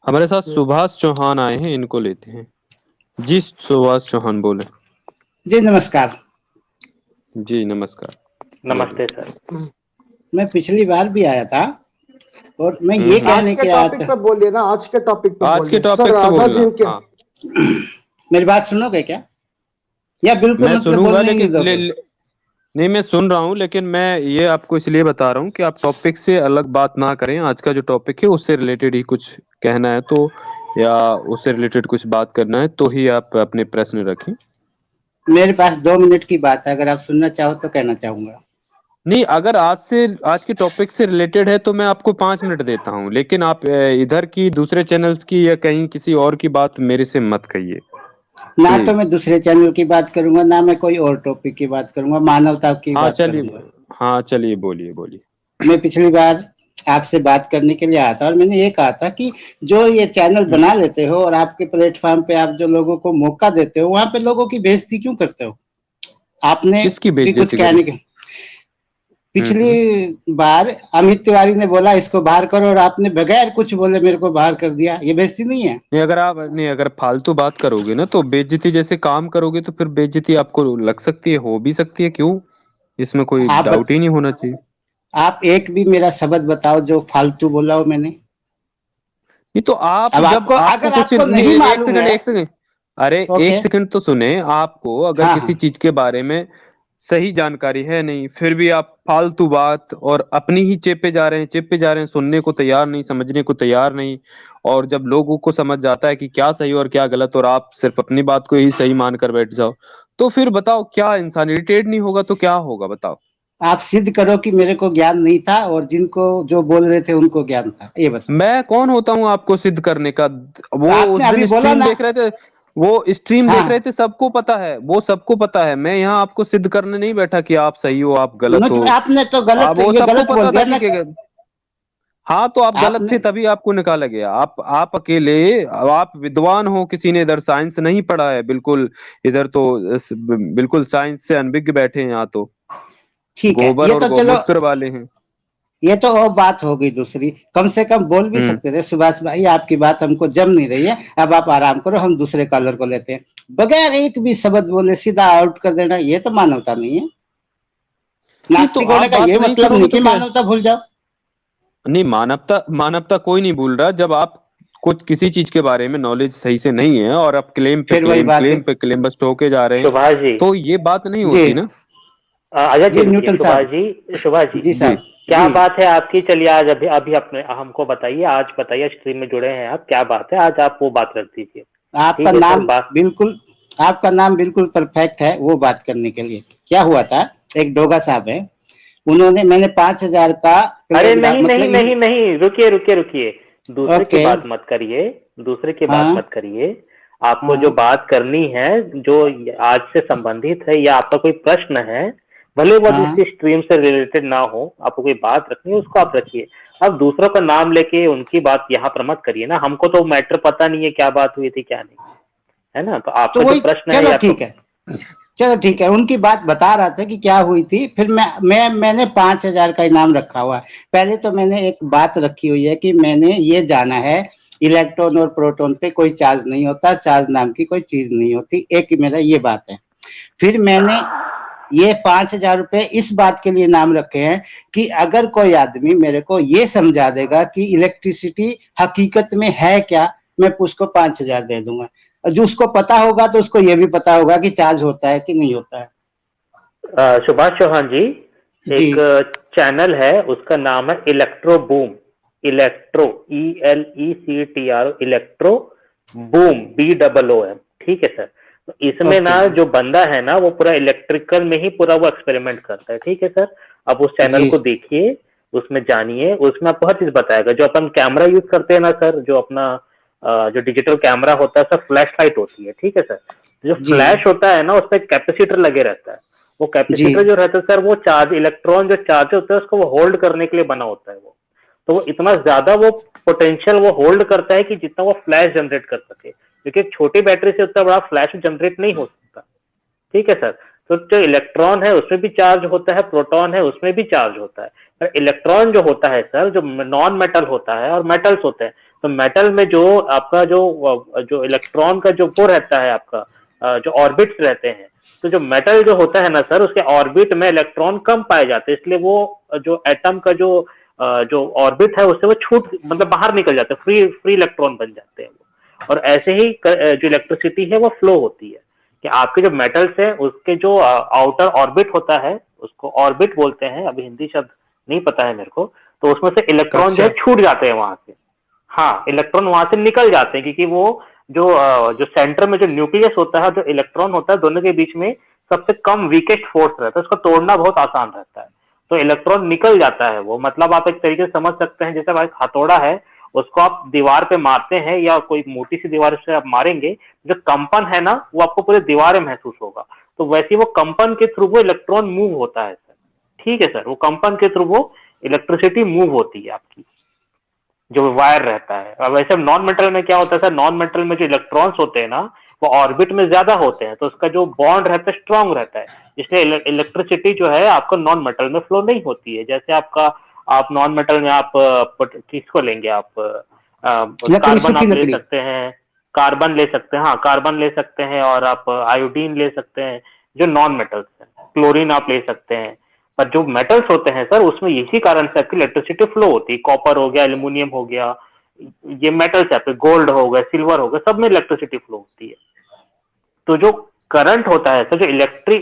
हमारे साथ सुभाष चौहान आए हैं, इनको लेते हैं। जी सुभाष चौहान बोले। जी नमस्कार। जी नमस्कार। बोलिए। नमस्ते सर। मैं पिछली बार भी आया था और मैं ये हम्म। आज कहने के के आया टॉपिक था। पे बोलिए ना, आज के टॉपिक पे आज के बोलिए सर। टॉपिक पे राधा बोलना। जी के हाँ, मेरी बात सुनोगे क्या, या बिल्कुल मैं मतलब सुनूंगा बोलने ही नहीं लेकिन दोगे? नहीं, मैं सुन रहा हूँ, लेकिन मैं ये आपको इसलिए बता रहा हूँ कि आप टॉपिक से अलग बात ना करें। आज का जो टॉपिक है उससे रिलेटेड ही कुछ कहना है तो, या उससे रिलेटेड कुछ बात करना है तो ही आप अपने प्रश्न रखें। मेरे पास 2 मिनट की बात है, अगर आप सुनना चाहो तो कहना चाहूंगा। नहीं, अगर आज के टॉपिक से रिलेटेड है तो मैं आपको 5 मिनट देता हूँ, लेकिन आप इधर की दूसरे चैनल्स की या कहीं किसी और की बात मेरे से मत कहिए, ना तो प्लीज। मैं दूसरे चैनल की बात करूंगा, ना मैं कोई और टॉपिक की बात करूंगा, मानवता की हाँ बात चलिए। करूंगा। हाँ चलिए, बोलिए बोलिए। मैं पिछली बार आपसे बात करने के लिए आया था और मैंने ये कहा था कि जो ये चैनल हम्म। बना लेते हो और आपके प्लेटफॉर्म पे आप जो लोगों को मौका देते हो, वहां पे लोगों की बेइज्जती क्यों करते हो? आपने किसकी भी कुछ बेइज्जती करी? कहने के हम्म। पिछली बार अमित तिवारी ने बोला इसको बाहर करो और आपने बगैर कुछ बोले मेरे को बाहर कर दिया। ये बेइज्जती नहीं है? नहीं, अगर फालतू बात करोगे ना तो बेइज्जती जैसे काम करोगे तो फिर बेइज्जती आपको लग सकती है, हो भी सकती है, क्यों? इसमें कोई आप डाउट ही नहीं होना चाहिए। आप एक भी मेरा शब्द बताओ जो फालतू बोला हो मैंने। नहीं तो आप अब जब आपको, आपको अगर कुछ आपको नहीं, नहीं एक मालूम सेकंड है। एक सेकंड। अरे ओके। एक सेकंड तो सुने। आपको अगर हाँ किसी हाँ। चीज के बारे में सही जानकारी है नहीं, फिर भी आप फालतू बात और अपनी ही चेपे जा रहे हैं, सुनने को तैयार नहीं, समझने को तैयार नहीं। और जब लोगों को समझ जाता है कि क्या सही और क्या गलत, और आप सिर्फ अपनी बात को ही सही मानकर बैठ जाओ, तो फिर बताओ, क्या इंसान इरिटेट नहीं होगा? तो क्या होगा बताओ। आप सिद्ध करो कि मेरे को ज्ञान नहीं था और जिनको जो बोल रहे थे उनको ज्ञान था, ये बताओ। मैं कौन होता हूँ आपको सिद्ध करने का? वो उस आपने अभी दिन बोला स्ट्रीम ना। देख रहे थे, वो स्ट्रीम देख रहे हाँ। थे, सबको पता है, वो सबको पता है। मैं यहाँ आपको सिद्ध करने नहीं बैठा कि आप सही हो आप गलत हो। आपने तो गलत, वो ये सबको गलत बोल पता था दिया ना। हाँ, तो आप गलत थे आपने तभी आपको निकाला गया। आप अकेले, आप विद्वान हो, किसी ने इधर साइंस नहीं पढ़ा है बिल्कुल। इधर तो बिल्कुल साइंस से अनभिज्ञ बैठे हैं यहाँ तो। ठीक है, गोबर ये और तो चलो, गौमूत्र वाले हैं। ये तो और बात हो गई दूसरी। कम से कम बोल भी हम्म। सकते थे सुभाष भाई, आपकी बात हमको जम नहीं रही है, अब आप आराम करो, हम दूसरे कॉलर को लेते हैं। बगैर एक भी शब्द बोले सीधा आउट कर देना, ये तो मानवता नहीं है। नहीं तो नास्तिक आप होने का बात ये नहीं मतलब सुनोगे नहीं तो कि क्या? मानवता भूल जाओ। नहीं, मानवता मानवता कोई नहीं भूल रहा। जब आप कुछ किसी चीज के बारे में नॉलेज सही से नहीं है और आप क्लेम पे फिर वही क्लेम बात है। क्लेम पे क्लेम बस ठोके जा रहे हैं, सुभाष जी। तो ये बात नहीं जी। होती ना। अजय जी जी रुकिए। न्यूटन सुभाष साहब। जी, सुभाष जी, जी जी। साहब। क्या जी। बात है आपकी? चलिए आज अभी अभी अपने हमको बताइए, आज बताइए, स्ट्रीम में जुड़े हैं आप, क्या बात है आज? आप वो बात कर दीजिए। आपका ठीक है सर, नाम बात। बिल्कुल, आपका नाम बिल्कुल परफेक्ट है वो बात करने के लिए। क्या हुआ था, एक डोगा साहब है, उन्होंने, मैंने 5,000 का अरे क्लेम नहीं नहीं मतलब। नहीं नहीं, रुकिए रुकिए रुकिए। दूसरे की ओके। बात मत करिए। दूसरे की बात हाँ मत करिए। आपको जो हाँ बात करनी है, जो आज से संबंधित है, या आपका कोई प्रश्न है, भले वो हाँ। इसी स्ट्रीम से रिलेटेड ना हो, आपको कोई बात रखनी है उसको आप रखिए। अब दूसरों का नाम लेके उनकी बात यहाँ पर मत करिए ना। हमको तो मैटर पता नहीं है क्या बात हुई थी क्या नहीं, है ना? तो तो आपका जो वही, प्रश्न है चलो या तो। ठीक है, चलो ठीक है, उनकी बात बता रहा था कि क्या हुई थी। फिर मैंने 5,000 का इनाम रखा हुआ है। पहले तो मैंने एक बात रखी हुई है कि मैंने ये जाना है, इलेक्ट्रॉन और प्रोटॉन पे कोई चार्ज नहीं होता, चार्ज नाम की कोई चीज नहीं होती, एक मेरा ये बात है। फिर मैंने ये 5,000 रुपए इस बात के लिए नाम रखे हैं कि अगर कोई आदमी मेरे को ये समझा देगा कि इलेक्ट्रिसिटी हकीकत में है क्या, मैं उसको 5,000 दे दूंगा। और जो उसको पता होगा तो उसको ये भी पता होगा कि चार्ज होता है कि नहीं होता है। सुभाष चौहान जी, जी। एक चैनल है, उसका नाम है electro boom. Electro, ELECTRO, electro boom, BOOM। ठीक है सर। तो इसमें ना ओके। जो बंदा है ना, वो पूरा इलेक्ट्रिकल में ही पूरा वो एक्सपेरिमेंट करता है। ठीक है सर। अब उस चैनल जी। को देखिए, उसमें जानिए, उसमें आपको हर चीज बताएगा। जो अपन कैमरा यूज करते हैं ना सर, जो अपना जो डिजिटल कैमरा होता है सर, फ्लैश लाइट होती है। ठीक है सर। जो जी। फ्लैश होता है ना, उस पर कैपेसिटर लगे रहता है। वो जी। कैपेसिटर जो रहता है सर, वो चार्ज, इलेक्ट्रॉन जो चार्ज होता है उसको वो होल्ड करने के लिए बना होता है। वो तो वो इतना ज्यादा वो पोटेंशियल वो होल्ड करता है कि जितना वो फ्लैश जनरेट कर सके, क्योंकि एक छोटी बैटरी से उतना बड़ा फ्लैश जनरेट नहीं हो सकता। ठीक है सर। तो जो इलेक्ट्रॉन है उसमें भी चार्ज होता है, प्रोटॉन है उसमें भी चार्ज होता है। पर इलेक्ट्रॉन जो होता है सर, जो नॉन मेटल होता है और मेटल्स होते हैं, तो मेटल में जो आपका जो इलेक्ट्रॉन का जो वो रहता है आपका जो ऑर्बिट्स रहते हैं, तो जो मेटल जो होता है ना सर, उसके ऑर्बिट में इलेक्ट्रॉन कम पाए जाते हैं, इसलिए वो जो एटम का जो ऑर्बिट है उससे वो छूट मतलब बाहर निकल जाते हैं, फ्री फ्री इलेक्ट्रॉन बन जाते हैं वो। और ऐसे ही जो इलेक्ट्रिसिटी है वो फ्लो होती है कि आपके जो मेटल्स है उसके जो आउटर ऑर्बिट होता है, उसको ऑर्बिट बोलते हैं, अभी हिंदी शब्द नहीं पता है मेरे को, तो उसमें से इलेक्ट्रॉन जो है छूट जाते हैं वहां से। हाँ, इलेक्ट्रॉन वहां से निकल जाते हैं क्योंकि वो जो सेंटर में जो न्यूक्लियस होता है, जो इलेक्ट्रॉन होता है, दोनों के बीच में सबसे कम वीकेस्ट फोर्स रहता है, उसको तोड़ना बहुत आसान रहता है, तो इलेक्ट्रॉन निकल जाता है वो। मतलब आप एक तरीके से समझ सकते हैं, जैसे भाई हथौड़ा है, उसको आप दीवार पे मारते हैं या कोई मोटी सी दीवार से आप मारेंगे, जो कंपन है ना वो आपको पूरे दीवार में महसूस होगा, तो वैसे वो कंपन के थ्रू वो इलेक्ट्रॉन मूव होता है सर। ठीक है सर, वो कंपन के थ्रू वो इलेक्ट्रिसिटी मूव होती है आपकी, जो वायर रहता है। अब वैसे नॉन मेटल में क्या होता है सर, नॉन मेटल में जो इलेक्ट्रॉन्स होते हैं ना वो ऑर्बिट में ज्यादा होते हैं, तो उसका जो बॉन्ड रहता है स्ट्रांग रहता है, इसलिए इलेक्ट्रिसिटी जो है आपको नॉन मेटल में फ्लो नहीं होती है। जैसे आप नॉन मेटल में आप किसको लेंगे आप, कार्बन आप ले सकते हैं, कार्बन ले सकते हैं, हाँ कार्बन ले सकते हैं, और आप आयोडीन ले सकते हैं जो नॉन मेटल्स है, क्लोरीन आप ले सकते हैं। पर जो मेटल्स होते हैं सर उसमें इसी कारण से आपकी इलेक्ट्रिसिटी फ्लो होती है, कॉपर हो गया, एल्यूमिनियम हो गया, ये मेटल्स है, गोल्ड हो गया, सिल्वर हो गया, सब में इलेक्ट्रिसिटी फ्लो होती है। तो जो करंट होता है सर,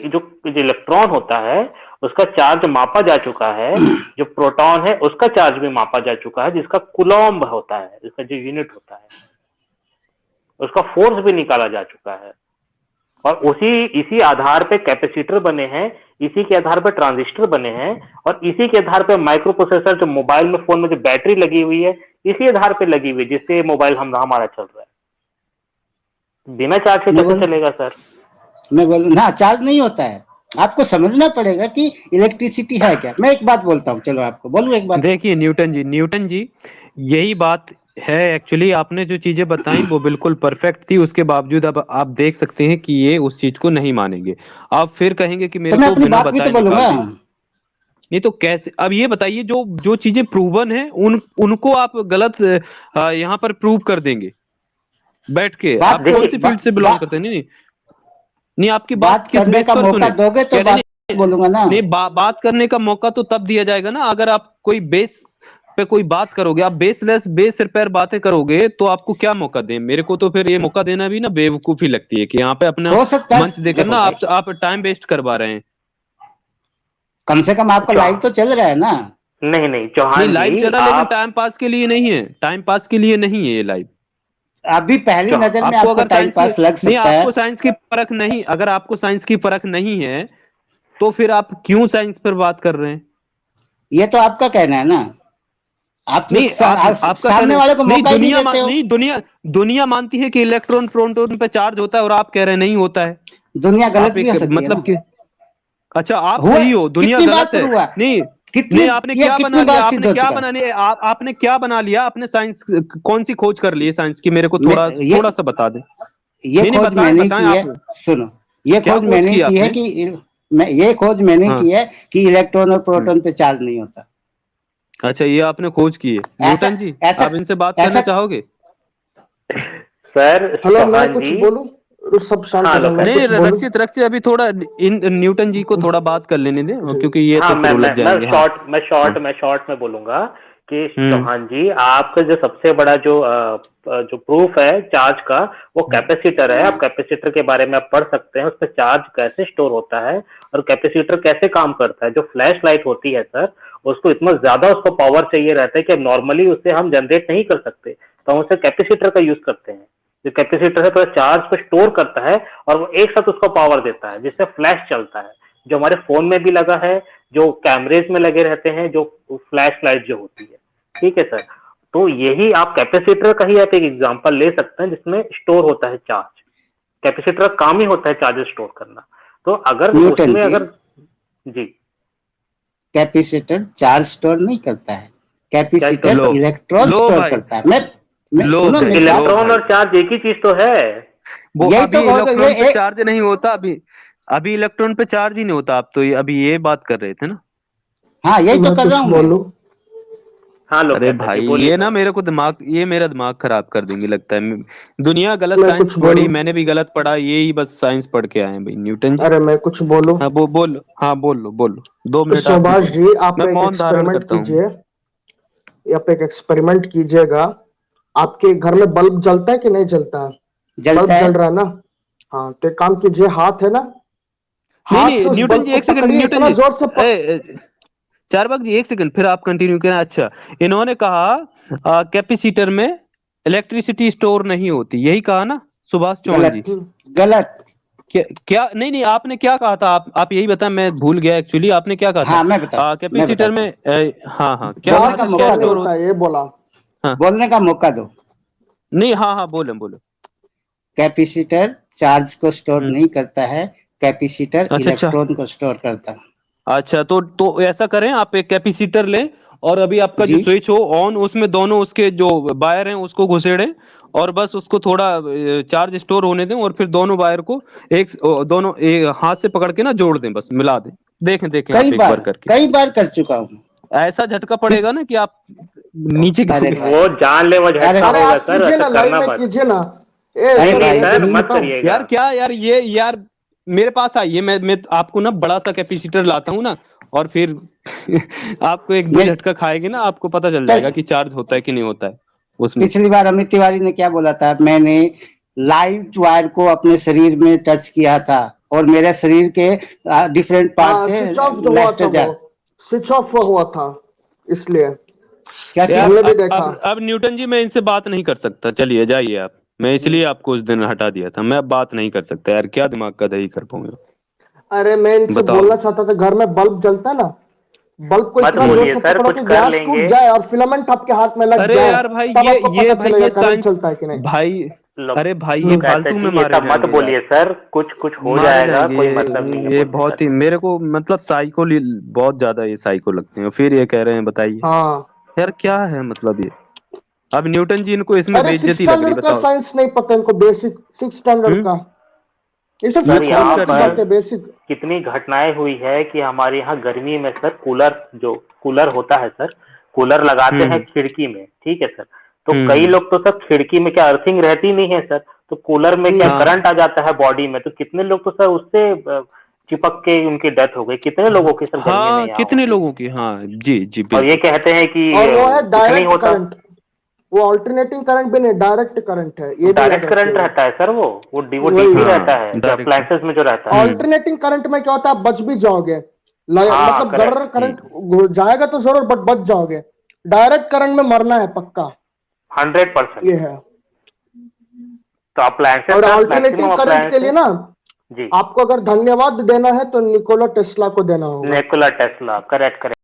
जो इलेक्ट्रॉन होता है उसका चार्ज मापा जा चुका है, जो प्रोटॉन है उसका चार्ज भी मापा जा चुका है, जिसका कूलॉम्ब होता है, जिसका जो यूनिट होता है, उसका फोर्स भी निकाला जा चुका है। और इसी आधार पे कैपेसिटर बने हैं, इसी के आधार पे ट्रांजिस्टर बने हैं, और इसी के आधार पे माइक्रो प्रोसेसर जो मोबाइल में फोन में जो बैटरी लगी हुई है, इसी आधार पे लगी हुई है, जिससे मोबाइल हमारा चल रहा है। बिना चार्ज के कैसे चलेगा सर? मैं बोलूँ ना, चार्ज नहीं होता है, आपको समझना पड़ेगा कि इलेक्ट्रिसिटी है क्या। मैं एक बात बोलता हूँ, चलो आपको बोलूँ एक बात। देखिए न्यूटन जी यही बात है। एक्चुअली आपने जो चीजें बताई वो बिल्कुल परफेक्ट थी, उसके बावजूद अब आप देख सकते हैं कि ये उस चीज को नहीं मानेंगे। आप फिर कहेंगे कि मेरे को बिना बताए निकाल दिया। नहीं तो कैसे? अब ये बताइए, जो जो चीजें प्रूवन है उनको आप गलत यहाँ पर प्रूव कर देंगे बैठ के। आप कौन सी फील्ड से बिलोंग करते हैं? नहीं नहीं, आपकी बात किस बेस पर सुने? दोगे तो बात बोलूंगा ना। नहीं, बात करने का मौका तो तब दिया जाएगा ना, अगर आप कोई बेस पे कोई बात करोगे। आप बेसलेस बेस सिर पैर बातें करोगे तो आपको क्या मौका दें? मेरे को तो फिर ये मौका देना भी ना बेवकूफी लगती है कि यहाँ पे अपना मंच देकर ना आप टाइम वेस्ट करवा रहे हैं। कम से कम आपका लाइव तो चल रहा है ना। नहीं चौहान जी, लाइव चला, लेकिन टाइम पास के लिए नहीं है, टाइम पास के लिए नहीं है ये लाइव। अभी पहली नजर में आपको टाइम पास लग सकता है। आपको साइंस की परख नहीं, अगर आपको साइंस की परख नहीं है तो फिर आप क्यों साइंस पर बात कर रहे हैं? ये तो आपका कहना है ना। आप नहीं, आपका सामने वाले को मौका नहीं देते हो। नहीं, दुनिया मानती है कि इलेक्ट्रॉन प्रोटॉन पे चार्ज होता है और आप कह रहे हैं नहीं होता है। दुनिया गलत भी हो सकती है, मतलब कि अच्छा आप सही हो, दुनिया गलत है। नहीं, आपने क्या बना लिया? आपने क्या बना लिया? आपने साइंस कौन सी खोज कर ली है साइंस की? मेरे को थोड़ा सा बता दें। ये खोज मैंने की है, सुनो, ये खोज मैंने की है कि इलेक्ट्रॉन और प्रोटॉन पे चार्ज नहीं होता। अच्छा, ये आपने खोज की है। न्यूटन जी, आप इनसे बात करना चाहोगे? सर हेलो, मैं कुछ बोलूं? सब शांत हो जाओ। नहीं, रक्षित अभी थोड़ा न्यूटन जी को थोड़ा बात कर लेने दें, क्योंकि ये तो फिर उलझ जाएंगे। मैं शॉर्ट में बोलूंगा कि चौहान जी, आपका जो सबसे बड़ा जो प्रूफ है चार्ज का, वो कैपेसिटर है। आप कैपेसिटर के बारे में आप पढ़ सकते हैं, उस पर चार्ज कैसे स्टोर होता है और कैपेसिटर कैसे काम करता है। जो फ्लैश लाइट होती है सर, उसको इतना ज्यादा उसको पावर चाहिए रहता है कि नॉर्मली उससे हम जनरेट नहीं कर सकते, तो हम उसे कैपेसिटर का यूज करते हैं। जो कैपेसिटर है पूरा चार्ज को स्टोर करता है और वो एक साथ उसको पावर देता है, जिससे फ्लैश चलता है, जो हमारे फोन में भी लगा है, जो कैमरेज में लगे रहते हैं, जो फ्लैश लाइट जो होती है। ठीक है सर, तो यही आप कैपेसिटर का ही आप एक एग्जांपल ले सकते हैं, जिसमें स्टोर होता है चार्ज। कैपेसिटर का काम ही होता है चार्ज स्टोर करना। तो अगर उसमें अगर जी, कैपेसिटर चार्ज स्टोर नहीं करता है, कैपेसिटर इलेक्ट्रॉन स्टोर करता है। इलेक्ट्रॉन और चार्ज एक ही चीज तो है। वो अभी इलेक्ट्रॉन पे चार्ज नहीं होता, अभी इलेक्ट्रॉन पे चार्ज ही नहीं होता। आप तो अभी ये बात कर रहे थे ना? हाँ, यही तो कर रहा हूँ। हाँ अरे लोकेश जी भाई बोलिए ये सर। ना मेरे को दिमाग, ये मेरा दिमाग खराब कर देंगे लगता है। दुनिया गलत मैं साइंस कुछ पढ़ी, बोलूं? मैंने भी गलत पढ़ा, ये ही बस साइंस पढ़ के आए हैं भाई न्यूटन जी। अरे मैं कुछ बोलूं? हाँ वो बोलो, हाँ बोलो बोलो, 2 मिनट आप भी सुभाष बोलो, जी, आप मैं एक मौन धारण एक्सपेरिमेंट करता हूँ। कीजिए। आप एक एक्सपेरिमेंट कीजिएगा। आपके घर में बल्ब जलता है कि नहीं जलता है? जलता बल्ब है। जल रहा है ना? हाँ, तो एक काम कीजिए, हाथ है ना, नहीं हाथ से नहीं उस न्यूटन बल्ब जी को एक सेकंड, पकड़िए, न्यूटन इतना जी जोर से चारबाग जी एक सेकंड, फिर आप कंटिन्यू करें। अच्छा, इन्होंने कहा कैपेसिटर में इलेक्ट्रिसिटी स्टोर नहीं होती, यही कहा ना सुभाष चौहान जी? गलत। गलत। क्या क्या, नहीं नहीं, आपने क्या कहा था? आप यही बताएं, मैं भूल गया एक्चुअली, आपने क्या कहा हाँ, था? मैं कैपेसिटर बताता में हूँ। हाँ हाँ, क्या बोलने चार्ज का मतलब, क्या मौका स्टोर नहीं दो। स्टोर होता होता? है, ये बोला। हाँ, बोलने का मौका दो। नहीं, हाँ हाँ, बोले बोले। कैपेसिटर चार्ज को स्टोर हम्म, नहीं करता है, कैपेसिटर अच्छा अच्छा। इलेक्ट्रॉन को स्टोर करता है। अच्छा तो ऐसा करें, आप एक कैपेसिटर लें, और अभी आपका जो जी। स्विच हो ऑन, उसमें दोनों उसके जो वायर हैं उसको घुसेड़ें, और बस उसको थोड़ा चार्ज स्टोर होने दें, और फिर दोनों वायर को दोनों हाथ से पकड़ के ना जोड़ दें, बस मिला दें। देखें देखें कई आप एक बार बार करके, कई बार कर चुका हूँ। ऐसा झटका फिर पड़ेगा ना कि आप नीचे अरे गिरोगे। भाई। वो जानलेवा अरे झटका अरे होगा आप सर, कीजिए ऐसा ना, लाइव करना में मत। कीजिए ना। ए नहीं अरे सर, नहीं भाई एक सर, चीज तुम। मत बताऊं? करिएगा। यार क्या यार, ये यार मेरे पास आइए, मैं आपको ना बड़ा सा कैपेसिटर लाता हूँ ना, और फिर आपको एक दो मैं झटका खाएगी ना, आपको पता चल कल जाएगा कि चार्ज होता है कि नहीं होता है उसमें। पिछली बार अमित तिवारी ने क्या बोला था, मैंने लाइव वायर को अपने शरीर में टच किया था, और मेरे शरीर के डिफरेंट पार्ट हाँ, से स्विच ऑफ जो हुआ था, लाइट वो जा। स्विच ऑफ हुआ था, इसलिए क्या यार चीज? हमने भी अब देखा। अब अब न्यूटन जी मैं इनसे बात नहीं कर सकता, चलिए जाइए आप। मैं इसलिए आपको उस दिन हटा दिया था, मैं अब बात नहीं कर सकता यार, क्या दिमाग का दही कर पाऊंगा। अरे मैं इनसे बताओ। बोलना चाहता था, घर में बल्ब जलता है ना, बल्ब को मत इतना जोर बोलिए से सर, पकड़ो कुछ कि कर ग्लास टूट लेंगे। जाए और फिलामेंट आपके हाथ में लग अरे जाए, यार भाई, तब ये आपको ये पता भाई चलेगा ये करंट साइंस, चलता है कि नहीं। भाई लो, अरे भाई ये हम्म। फालतू में कैसे जी, मारे ऐसा मत जाएंगे यार, बोलिए सर, कुछ कुछ हो मारे जाएगा, जाएंगे कोई मतलब नहीं है ये बोलने का बहुत ही जी। मेरे को मतलब साइको, बहुत ज्यादा ये साइको लगते हैं, फिर ये कह रहे हैं बताइए। हाँ। यार क्या है मतलब ये, अब न्यूटन जी इनको इसमें अरे सिक्स बेइज्जती लग रही, स्टैंडर्ड का बताओ। साइंस नहीं पता इनको, बेसिक सिक्स स्टैंडर्ड हम्म, का। ये सब ये सर छोटी यहाँ खोज कर मोटी लिए। पर बातें, बेसिक। कितनी घटनाएं हुई है कि हमारे यहाँ गर्मी में सर कूलर, जो कूलर होता है सर, कूलर लगाते हैं हम्म खिड़की में, ठीक है सर। तो कई हम्म, लोग तो सर खिड़की में क्या अर्थिंग रहती नहीं है सर, तो कूलर में क्या हम्म। करंट आ जाता है बॉडी में, तो कितने लोग तो सर उससे चिपक के उनकी डेथ हो गई, कितने लोगों की सर गर्मी में हाँ यहाँ कितने होती है। लोगों की, हाँ जी जी और ये बिल्कुल। कहते हैं कि और वो है कुछ नहीं डायरेक्ट होता। करंट, वो ऑल्टरनेटिंग करंट भी नहीं, डायरेक्ट करंट है, ये भी याद डायरेक्ट करंट रखिएगा। रहता है सर, वो वही। डीसी हाँ रहता है जो डायरेक्ट। अप्लायंसेस में जो रहता है। ऑल्टरनेटिंग करंट में क्या होता है, आप बच भी जाओगे। हाँ मतलब करेक्ट। गड़र करंट जाएगा तो जरूर, बट बच जाओगे। डायरेक्ट करंट में मरना है पक्का, 100%। ये है। तो अप्लायंसेस और सर, मैक्सिमम ऑल्टरनेटिंग करंट के लिए अप्लायंसेस। ना, जी। आपको अगर धन्यवाद देना है तो निकोला टेस्ला को देना होगा। Nikola Tesla, correct correct.